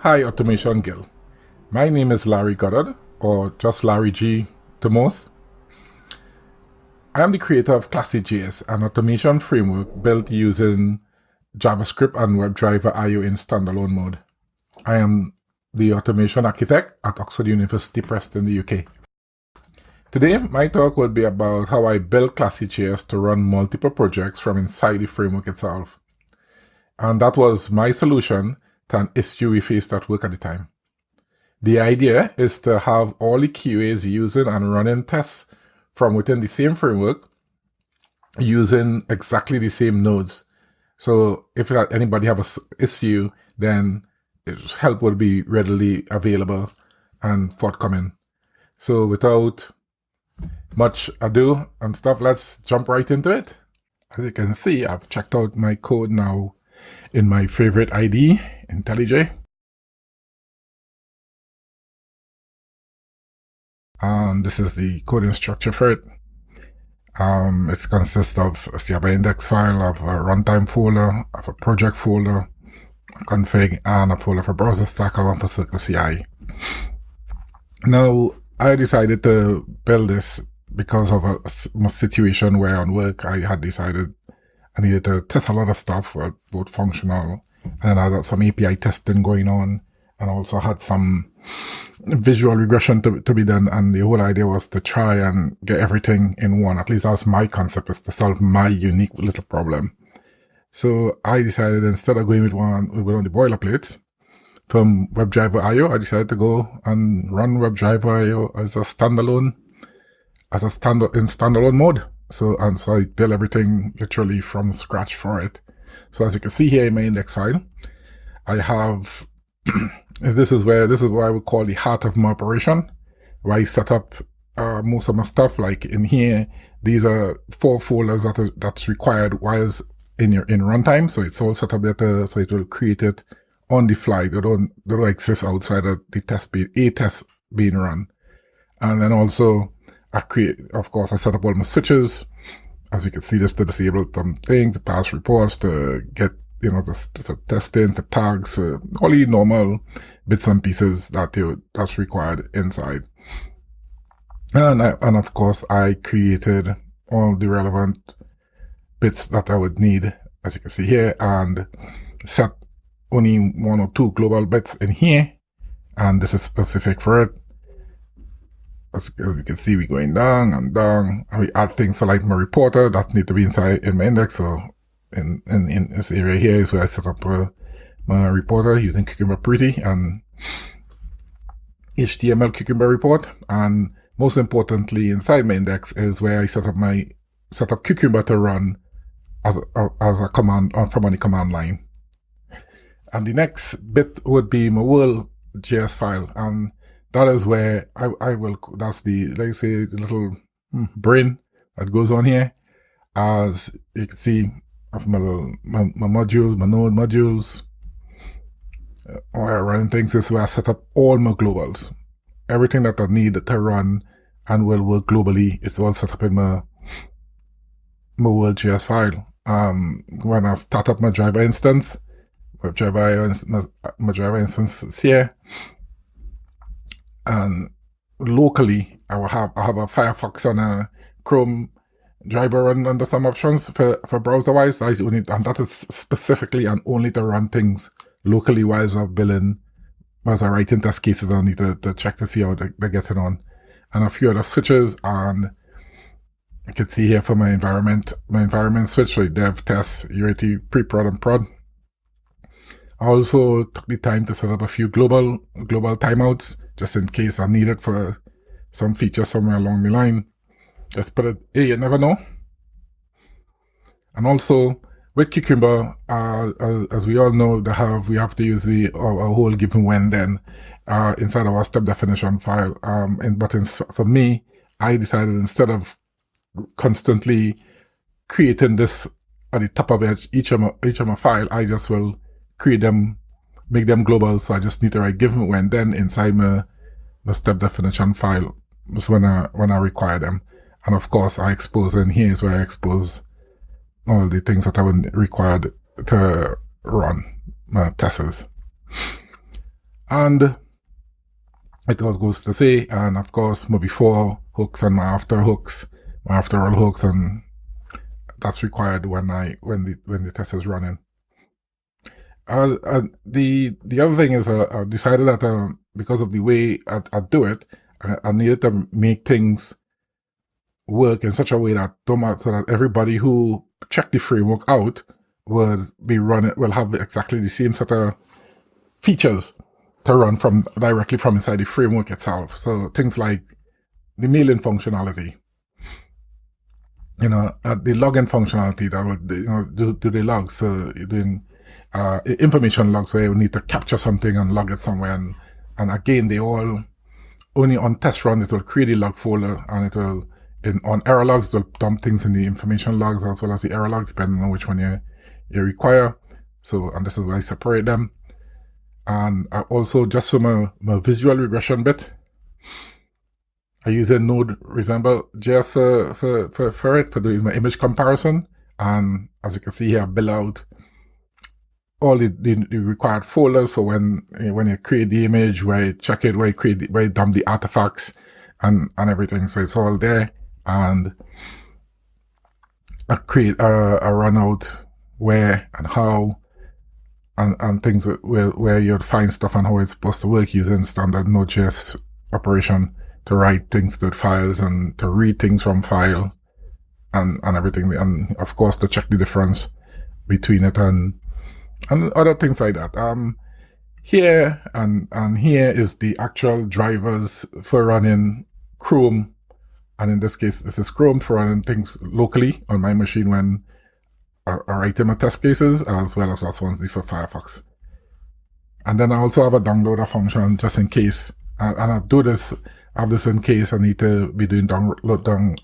Hi, Automation Guild. My name is Larry Goddard, or just Larry G to most. I am the creator of klassi-js, an automation framework built using JavaScript and WebdriverIO in standalone mode. I am the automation architect at Oxford University Press in the UK. Today, my talk will be about how I built klassi-js to run multiple projects from inside the framework itself. And that was my solution to an issue we faced at work at the time. The idea is to have all the QAs using and running tests from within the same framework using exactly the same nodes. So if anybody have an issue, then help will be readily available and forthcoming. So without much ado and stuff, let's jump right into it. As you can see, I've checked out my code now in my favorite IDE, IntelliJ. And this is the coding structure for it. It consists of a CRB index file, of a runtime folder, of a project folder, a config, and a folder for browser stack, and one for Circle CI. Now, I decided to build this because of a situation where on work I had decided I needed to test a lot of stuff, both functional, and I had some API testing going on, and also had some visual regression to be done. And the whole idea was to try and get everything in one. At least that was my concept, is to solve my unique little problem. So I decided, instead of going with one of the boilerplates from WebdriverIO, I decided to go and run WebdriverIO as a standalone, in standalone mode. So I built everything literally from scratch for it. So as you can see here in my index file, I have this is what I would call the heart of my operation, where I set up most of my stuff. Like in here, these are 4 folders that's required whilst in runtime. So it's all set up there so it will create it on the fly. They don't exist outside of the test being run. And then also I set up all my switches, as we can see, this to disable some things, to pass reports, to get, for testing, for tags, all the normal bits and pieces that's required inside. And of course, I created all the relevant bits that I would need, as you can see here, and set only 1 or 2 global bits in here, and this is specific for it. As you can see, we're going down and down, and we add things for like my reporter that need to be inside in my index. So in this area here is where I set up my reporter using Cucumber Pretty and HTML Cucumber report. And most importantly, inside my index is where I set up Cucumber to run as a command from on the command line. And the next bit would be my world.js file, and that is where that's the, like say, the little brain that goes on here. As you can see, of my modules, my node modules, or running things. This is where I set up all my globals. Everything that I need to run and will work globally, it's all set up in my world.js file. When I start up my driver instance, my driver instance is here. And locally, I have a Firefox and a Chrome driver run under some options for browser-wise. And that is specifically and only to run things locally while I'm writing test cases. I need to check to see how they're getting on. And a few other switches, and you can see here for my environment switch, like dev, test, UAT, pre-prod, and prod. I also took the time to set up a few global timeouts, just in case I need it for some feature somewhere along the line. Let's put it, hey, you never know. And also with Cucumber, as we all know, we have to use our whole given when then inside of our step definition file. For me, I decided, instead of constantly creating this at the top of each of my file, I just will create them, make them global. So I just need to write given when then inside my step definition file, just when I require them. And of course, I expose, and here is where I expose all the things that I would require to run my tests. And it all goes to say, and of course, my before hooks and my after hooks, my after all hooks, and that's required when the test is running. The other thing is I decided that because of the way I do it, I needed to make things work in such a way that so that everybody who checked the framework out will have exactly the same set of features to run directly from inside the framework itself. So things like the mailing functionality, the login functionality that would do the logs. So you're doing information logs where you need to capture something and log it somewhere, and again they all only on test run it will create a log folder, and it will on error logs it will dump things in the information logs as well as the error log depending on which one you require. So, and this is why I separate them. And also just for my visual regression bit, I use a node resemble.js for doing my image comparison. And as you can see here, I build out all the required folders for when you create the image, where you check it, where you dump the artifacts and everything. So it's all there. And I create a run out where and how and things where you'd find stuff and how it's supposed to work using standard Node.js operation to write things to files and to read things from file and everything. And of course to check the difference between it and other things like that. Here and here is the actual drivers for running Chrome. And in this case, this is Chrome for running things locally on my machine when I write in my test cases, as well as that's ones for Firefox. And then I also have a downloader function just in case. And I have this in case I need to be doing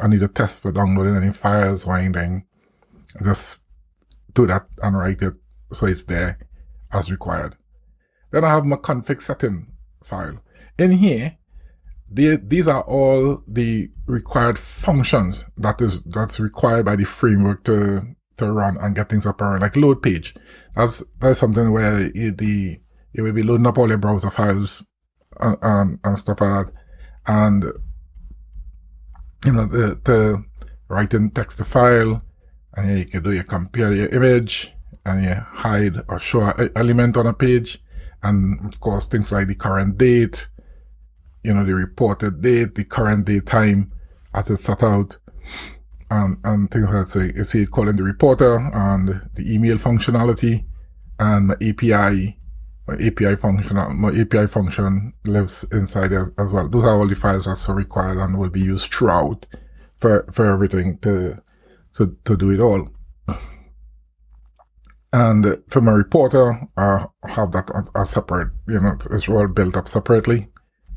I need a test for downloading any files or anything. I just do that and write it so it's there as required. Then I have my config setting file. In here, these are all the required functions that's required by the framework to run and get things up and running, like load page. That's something where you will be loading up all your browser files and stuff like that, and the writing text to file, and you can compare your image and you hide or show an element on a page, and of course things like the current date, the reported date, the current date time as it's set out, and things like that. So you see it calling the reporter and the email functionality, and my API function lives inside there as well. Those are all the files that's required and will be used throughout for everything to do it all. And for my reporter, I have that as separate. It's all built up separately,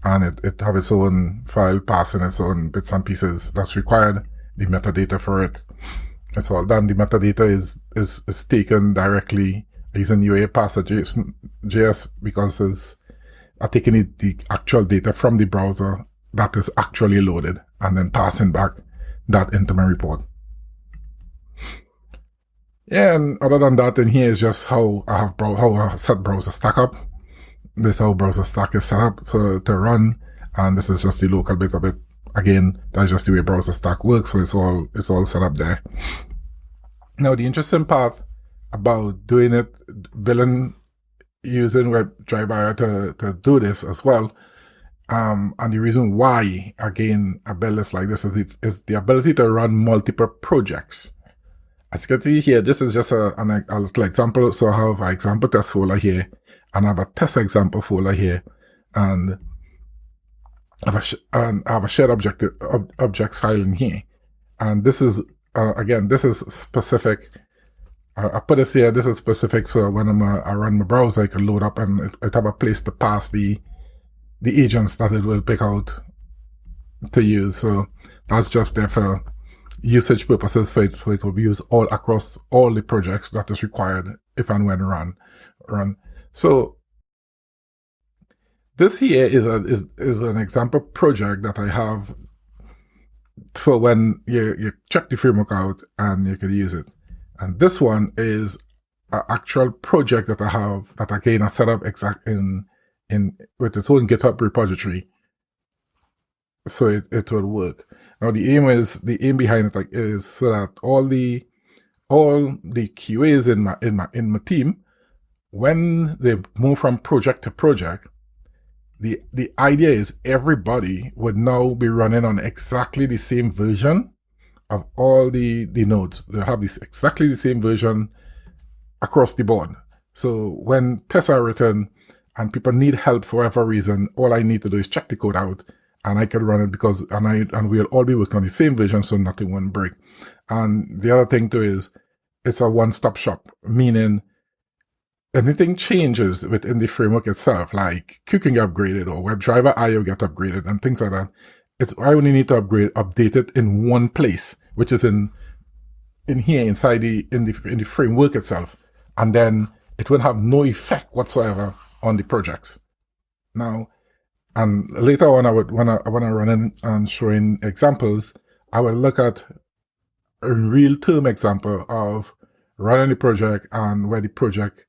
and it have its own file passing its own bits and pieces that's required. The metadata for it, it's all done. The metadata is taken directly using UA parser.js because it's taking the actual data from the browser that is actually loaded and then passing back that into my report. Yeah, and other than that, in here is just how I set browser stack up. This is how browser stack is set up to run, and this is just the local bit of it. Again, that's just the way browser stack works, so it's all set up there. Now, the interesting part about doing it, using WebdriverIO to do this as well, and the reason why, again, a build is like this is the ability to run multiple projects. As you can see here, this is just a little example. So I have an example test folder here, and I have a test example folder here, and I have a shared objects file in here. And this is, again, this is specific. I put this here, this is specific so when I run my browser, I can load up and it have a place to pass the agents that it will pick out to use. So that's just there for usage purposes, so it will be used all across all the projects that is required if and when run. So this here is an example project that I have for when you check the framework out and you can use it. And this one is an actual project that I have that again I set up in with its own GitHub repository, so it will work. Now the aim behind it is so that all the QAs in my team, when they move from project to project, the idea is everybody would now be running on exactly the same version of all the nodes. They have exactly the same version across the board. So when tests are written and people need help for whatever reason, all I need to do is check the code out and I can run it and we'll all be working on the same version, so nothing won't break. And the other thing too is it's a one-stop shop, meaning anything changes within the framework itself, like Q can get upgraded or WebdriverIO get upgraded and things like that. I only need to update it in one place, which is in here inside in the framework itself, and then it will have no effect whatsoever on the projects. Now, and later on, when I run in and showing examples, I will look at a real-term example of running the project and where the project,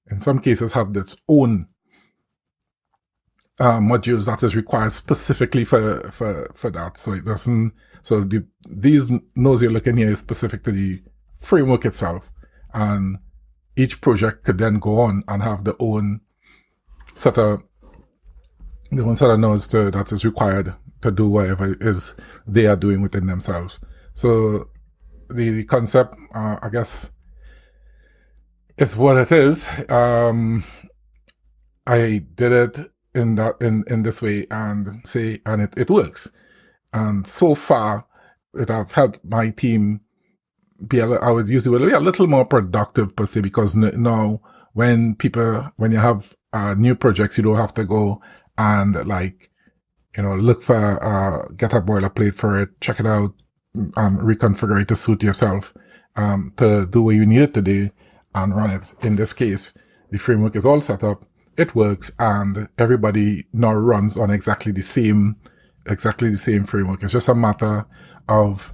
in some cases, have its own modules that is required specifically for that. So it doesn't. So these nodes you're looking here is specific to the framework itself, and each project could then go on and have the own set of nodes that is required to do whatever it is they are doing within themselves. So the concept, I guess, is what it is. I did it in this way and it works. And so far, it have helped my team I would use the word, a little more productive per se, because now when you have new projects, you don't have to go and look for get a boilerplate for it, check it out, and reconfigure it to suit yourself, to do what you need it to do and run it. In this case, the framework is all set up, it works, and everybody now runs on exactly the same framework. It's just a matter of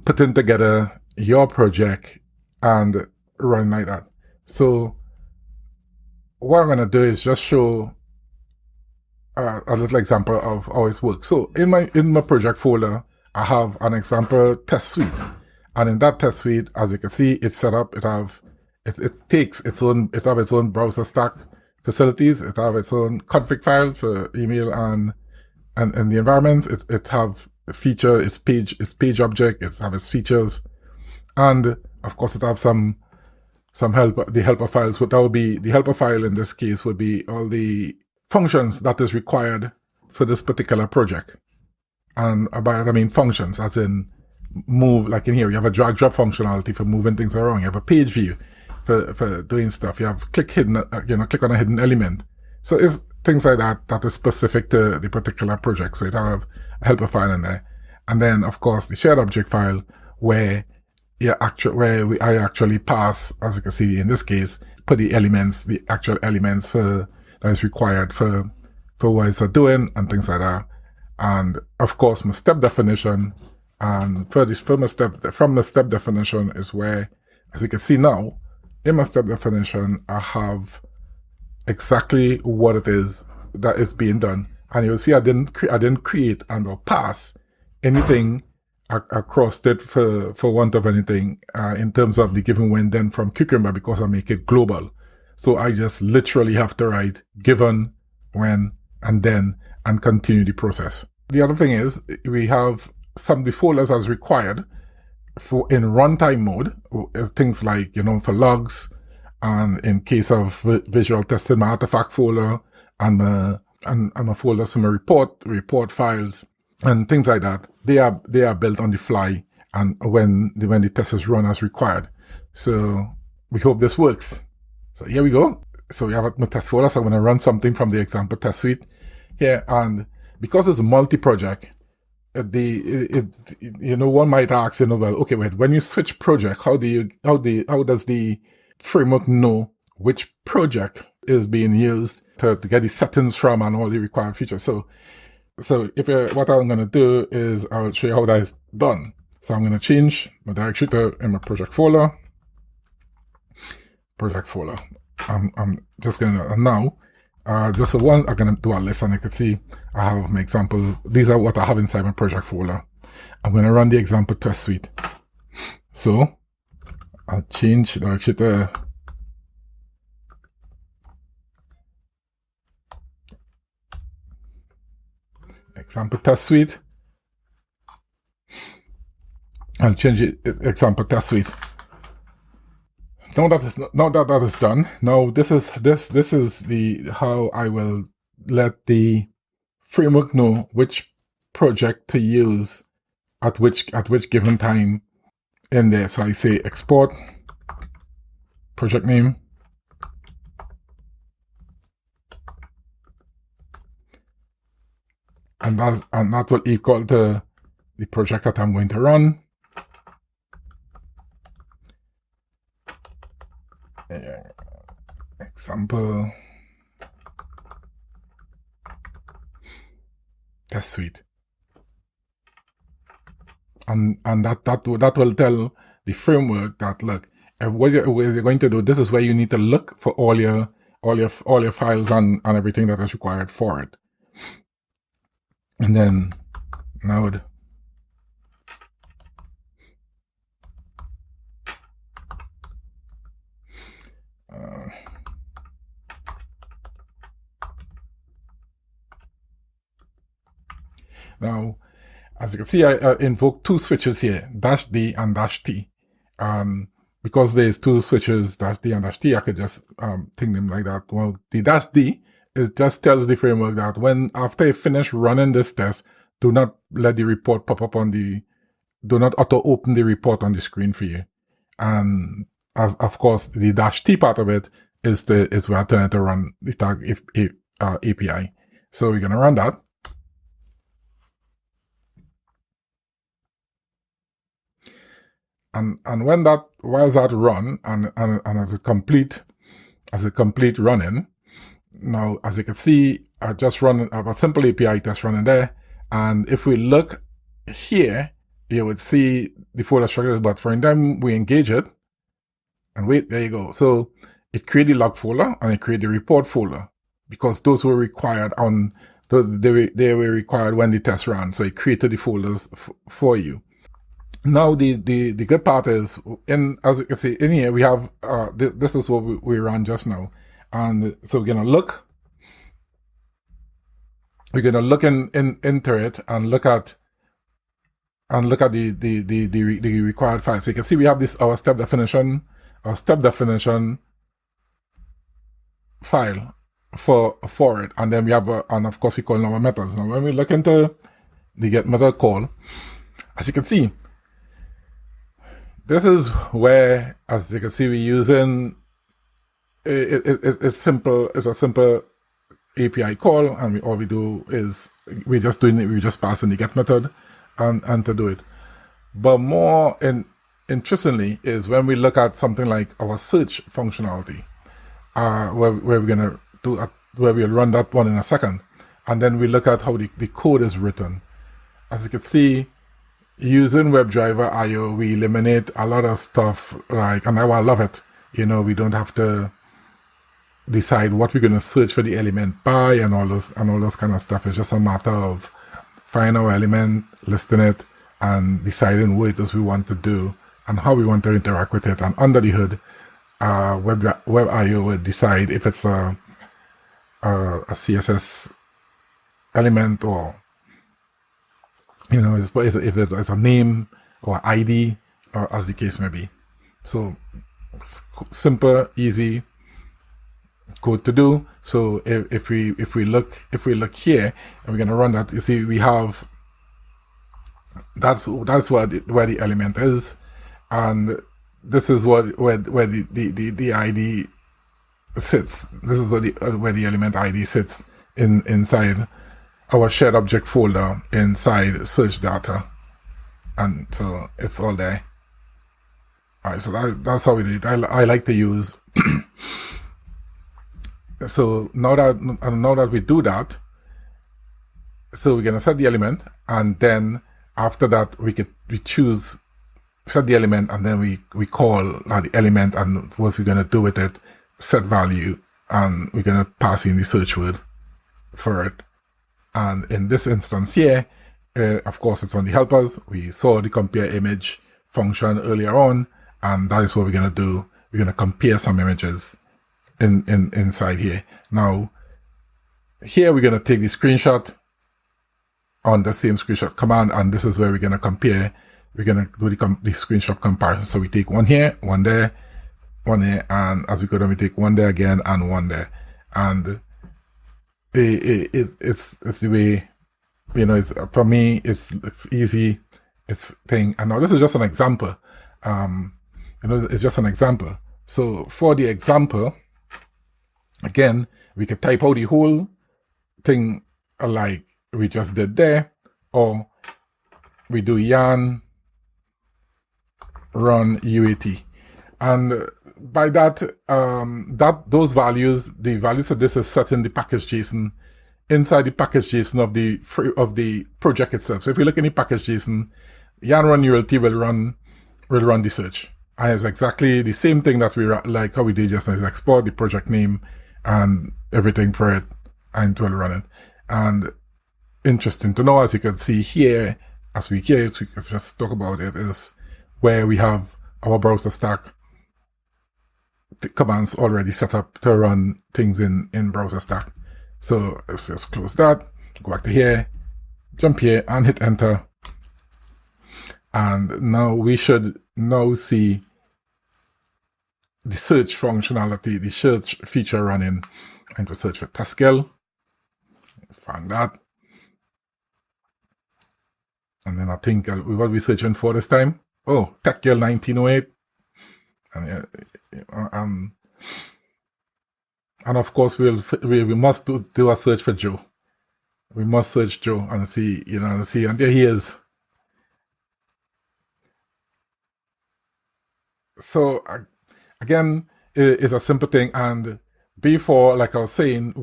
putting together your project and run like that. So what I'm going to do is just show a little example of how it works. So in my project folder, I have an example test suite, and in that test suite, as you can see, it's set up. It have its own browser stack facilities. It have its own config file for email and the environments. It have a feature, its page object. It have its features, and of course, it have some the helper files. What that would be, the helper file in this case would be all the functions that is required for this particular project. And by that I mean functions, as in move, like in here, you have a drag drop functionality for moving things around. You have a page view for doing stuff. You have click on a hidden element. So it's things like that is specific to the particular project. So it have a helper file in there. And then of course the shared object file where I actually pass, as you can see in this case, put the actual elements that is required for what it's doing and things like that. And of course my step definition, and from the step definition is where, as you can see now, in my step definition, I have exactly what it is that is being done. And you'll see I didn't create and or pass anything across it for want of anything in terms of the given when then from Cucumber, because I make it global. So I just literally have to write given, when, and then, and continue the process. The other thing is we have some of the folders as required for in runtime mode, things like, for logs, and in case of visual testing, my artifact folder and my folders for my report files and things like that. They are built on the fly and when the test is run as required. So we hope this works. So here we go. So we have my test folder. So I'm going to run something from the example test suite here, and because it's a multi-project, one might ask, well, okay, wait, when you switch project, how does the framework know which project is being used to get the settings from and all the required features? So what I'm going to do is I'll show you how that is done. So I'm going to change my directory in my project folder. I'm just going to now Just for one, I'm going to do a list, and you can see I have my example. These are what I have inside my project folder. I'm going to run the example test suite. So I'll change the direction to example test suite. I'll change it example test suite. Now that that is done, now this is the how I will let the framework know which project to use at which given time in there. So I say export project name, and that will equal to the project that I'm going to run. Example test suite, and that will tell the framework that, look, what you're going to do, this is where you need to look for all your files and everything that is required for it. And then node now, as you can see, I invoke two switches here, -d and -t. Because there's two switches, -d and -t, I could just think them like that. Well, the -d, it just tells the framework that when, after you finish running this test, do not let the report pop up on the, do not auto open the report on the screen for you. And of course, the -t part of it is where I turn it to run the tag API. So we're gonna run that. And while that run and as a complete running, now as you can see, I just run a simple API test running there. And if we look here, you would see the folder structure, but for any time we engage it, and wait, there you go. So it created the log folder and it created the report folder, because those were required on they were required when the test ran. So it created the folders for you. Now the good part is, as you can see in here, we have this is what we ran just now, and so we're gonna look into it and look at the required file. So you can see we have this our step definition file for it, and then we have and of course we call our methods. Now when we look into the get method call, as you can see, this is where, as you can see, we're using it's simple. It's a simple API call, and all we do is we're just passing the get method and to do it. But more interestingly is when we look at something like our search functionality, where we're gonna do where we'll run that one in a second, and then we look at how the code is written. As you can see, using WebdriverIO, we eliminate a lot of stuff, like, and I love it. You know, we don't have to decide what we're going to search for the element by and all those kind of stuff. It's just a matter of finding our element, listing it, and deciding what it is we want to do and how we want to interact with it. And under the hood, WebIO will decide if it's a CSS element, or you know, if it's a name or ID, or as the case may be. So simple, easy code to do. So if we look here, and we're gonna run that, you see we have that's where the element is, and this is where the ID sits. This is where the element ID sits inside our shared object folder inside search data, and so it's all there. All right, so that's how we do it. I like to use. So now that we do that, so we're gonna set the element, and then after that we set the element, and then we call the element and what we're gonna do with it, set value and we're going to pass in the search word for it. And in this instance here, of course, it's on the helpers. We saw the compare image function earlier on, and that is what we're going to do. We're going to compare some images inside here. Now, here we're going to take the screenshot on the same screenshot command, and this is where we're going to compare. We're going to do the screenshot comparison. So we take one here, one there, one here, and as we go down, we take one there again and one there. And it's the way, you know, it's, for me, it's easy, it's thing. And now this is just an example. You know, it's just an example. So for the example, again, we could type out the whole thing like we just did there, or we do yarn run UAT. And by that, those values, the values of this is set in the package JSON, inside the package JSON of the project itself. So if you look in the package JSON, yarn run ULT will run the search. And it's exactly the same thing that we like how we did just now, is export the project name and everything for it, and it will run it. And interesting to know, as you can see here, as we can just talk about it, is where we have our browser stack, the commands already set up to run things in browser stack. So let's just close that, go back to here, jump here and hit enter. And now we should now see the search functionality, the search feature running. And to search for Taskell, find that. And then I think what are we searching for this time? Oh, Taskell 1908. And of course we must do a search for Joe. We must search Joe and see, you know, and there he is. So again, it's a simple thing. And before, like I was saying,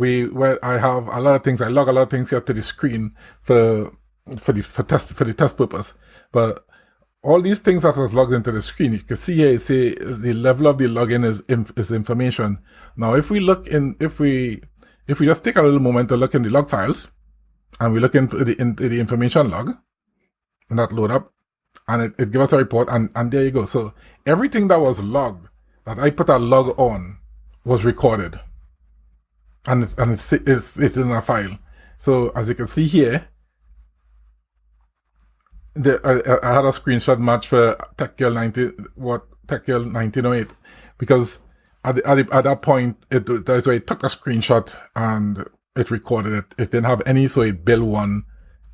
I have a lot of things. I log a lot of things here to the screen for the test purpose. But all these things that was logged into the screen, you can see here, say the level of the login is information. Now, if we just take a little moment to look in the log files, and we look into the information log, and that load up, and it gives us a report, and there you go. So everything that was logged, that I put a log on, was recorded, and it's in a file. So as you can see here, I had a screenshot match for Taskell 1908, because at that point that's where it took a screenshot and it recorded it. It didn't have any, so it built one.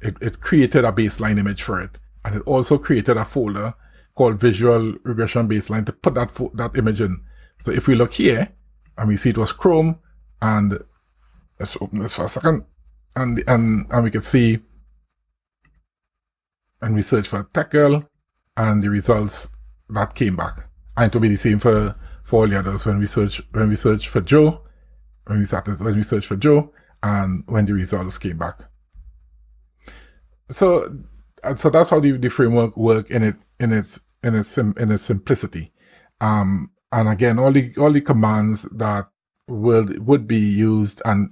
It created a baseline image for it, and it also created a folder called Visual Regression Baseline to put that image in. So if we look here, and we see it was Chrome, and let's open this for a second, and we can see, and we search for Taskell, and the results that came back. And it will be the same for all the others when we search for Joe, when we search for Joe, and when the results came back. So that's how the framework work in its simplicity. And again, all the commands that would be used and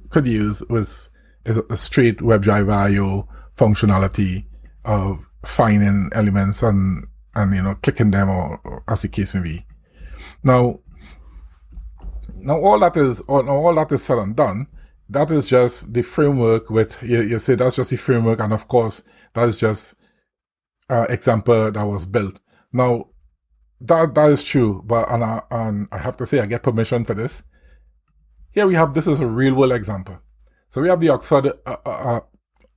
could use is a straight WebdriverIO functionality of finding elements and you know, clicking them, or as the case may be. Now all that is said and done, that is just the framework. With you say that's just the framework, and of course that is just example that was built. Now that is true, but and I have to say I get permission for this. Here we have, this is a real world example. So we have the Oxford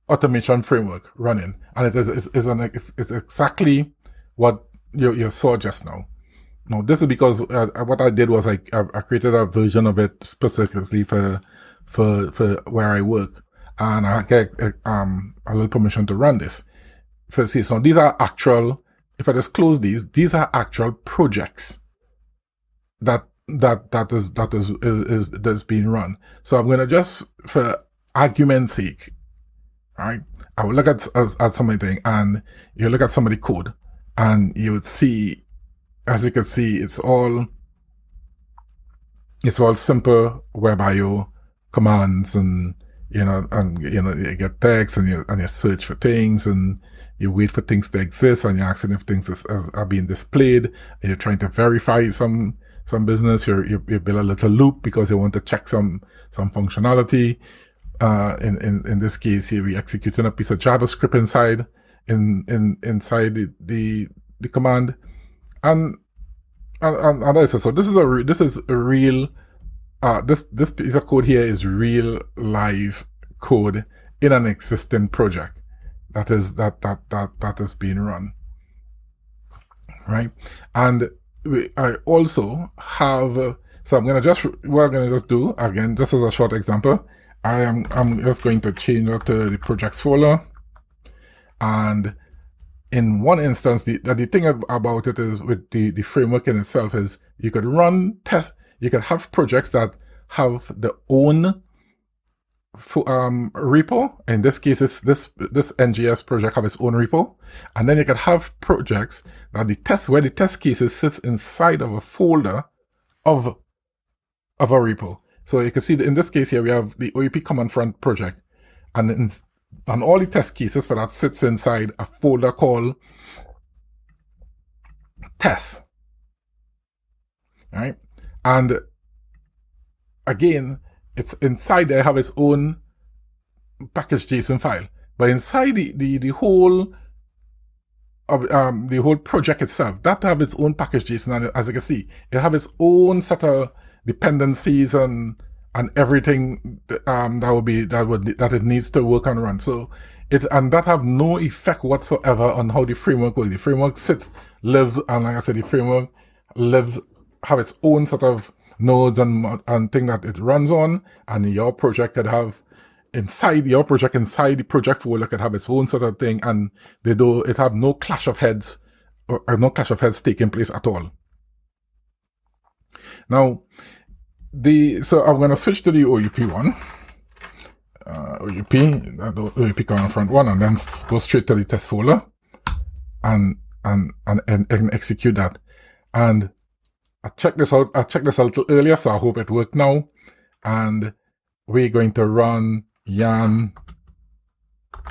automation framework running, and it's exactly what you saw just now. Now this is because what I did was I created a version of it specifically for where I work, and I get a little permission to run this. So these are actual. If I just close these are actual projects that is being run. So I'm gonna just, for argument's sake, right, I will look at something, and you look at some of the code, and you would see, as you can see, it's all it's all simple WebIO commands, and you get text, and you search for things, and you wait for things to exist, and you're asking if things are being displayed, and you're trying to verify some business. You build a little loop because you want to check some functionality. In this case here, we executing a piece of JavaScript inside the command, and and that's it. So this is a real this piece of code here is real live code in an existing project that is being run, right? And I also have so we're gonna just do again, just as a short example. I'm just going to change it to the projects folder, and in one instance, the thing about it is with the framework in itself is you could run tests. You could have projects that have their own repo. In this case, this NGS project have its own repo, and then you could have projects that where the test cases sits inside of a folder of a repo. So you can see that in this case here we have the OEP command front project, and all the test cases for that sits inside a folder called tests, right? And again, it's inside there have its own package.json file, but inside the whole the whole project itself that have its own package.json, and as you can see, it have its own set of dependencies and everything that it needs to work and run. So and that have no effect whatsoever on how the framework works. The framework lives, and like I said, the framework lives have its own sort of nodes and thing that it runs on, and your project could have inside the project folder could have its own sort of thing, and it have no clash of heads or no clash of heads taking place at all. Now, so I'm going to switch to the OUP one. OUP command front one, and then go straight to the test folder and execute that. And I checked this out a little earlier, so I hope it worked now. And we're going to run yarn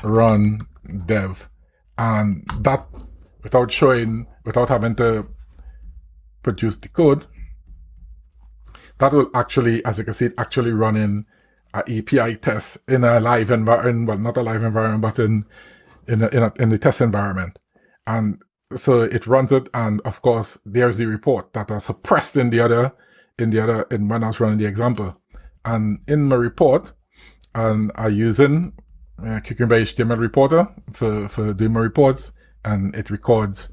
run dev, and that without having to produce the code, that will actually, as you can see, it actually running an API test in a live environment. Well, not a live environment, but in the test environment. And so it runs it, and of course there's the report that are suppressed in when I was running the example. And in my report, and I'm using Cucumber HTML reporter for doing my reports, and it records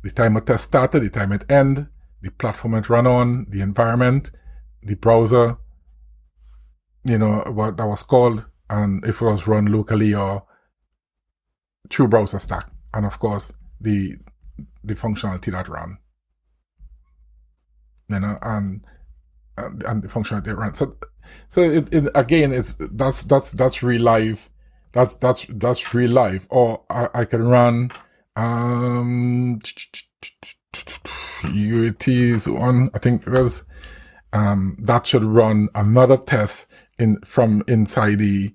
the time a test started, the time it ended, the platform it ran on, the environment, the browser, what that was called, and if it was run locally or through browser stack, and of course the functionality that ran, and the functionality that ran. So it again, that's real life. That's real life. Or I can run UAT's one. I think there's that should run another test from inside the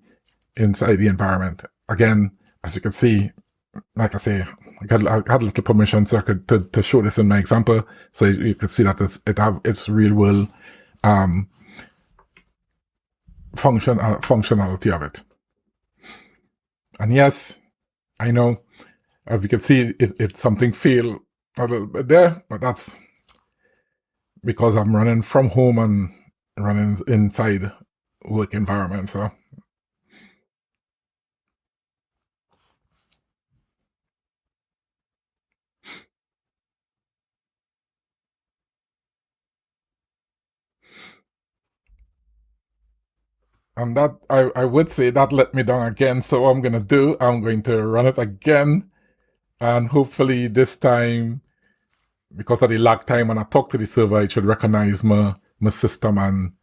environment. Again, as you can see, like I say, I had a little permission so I could to show this in my example, so you could see that it's real world functionality of it. And yes, I know, as we can see, it's something fail a little bit there, but that's because I'm running from home and running inside work environment. So and that I would say that let me down again. So what I'm going to run it again, and hopefully this time, because of the lag time when I talk to the server, it should recognize my system and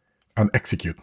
execute.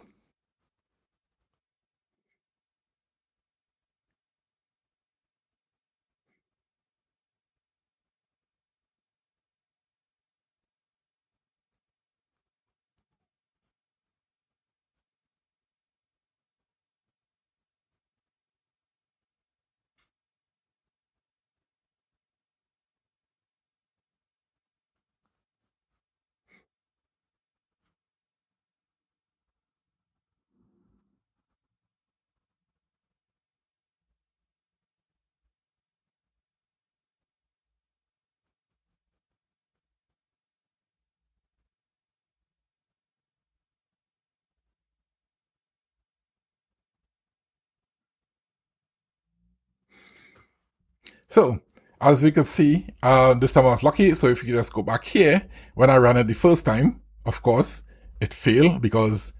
So as we could see, this time I was lucky. So if you just go back here, when I ran it the first time, of course, it failed because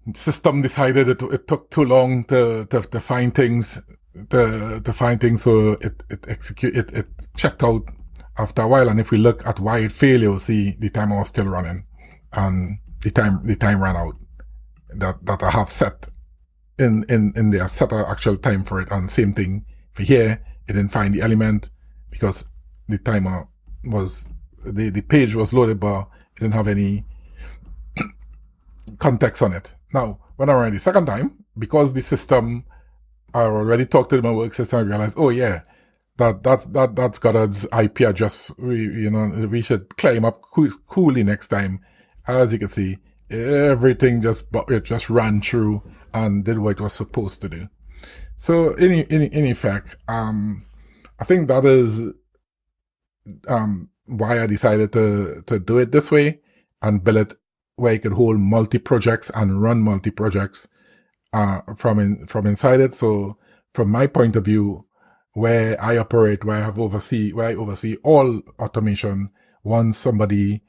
the system decided it took too long to find things, to find things. So it checked out after a while. And if we look at why it failed, you'll see the timer was still running, and the time ran out that I have set in there, set an actual time for it. And same thing for here, it didn't find the element because the timer was, the page was loaded, but it didn't have any context on it. Now, when I ran the second time, because the system, I already talked to my work system, I realized, oh yeah, that's Goddard's IP address. We should climb up coolly next time. As you can see, everything just ran through and did what it was supposed to do. So in effect, I think that is why I decided to do it this way and build it where you could hold multi-projects and run multi-projects from inside it. So from my point of view, where I operate, where I oversee all automation, once one of the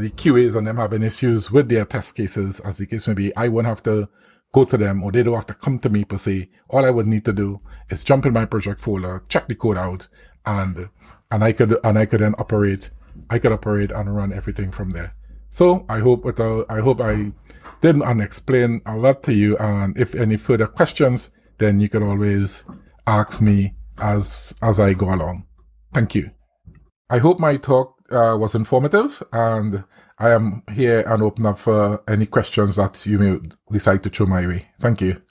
QAs and them having issues with their test cases, as the case may be, I won't have to go to them, or they don't have to come to me per se. All I would need to do is jump in my project folder, check the code out, and I could then operate and run everything from there. So I hope I did and explain a lot to you. And if any further questions, then you can always ask me as I go along. Thank you. I hope my talk was informative, and I am here and open up for any questions that you may decide to throw my way. Thank you.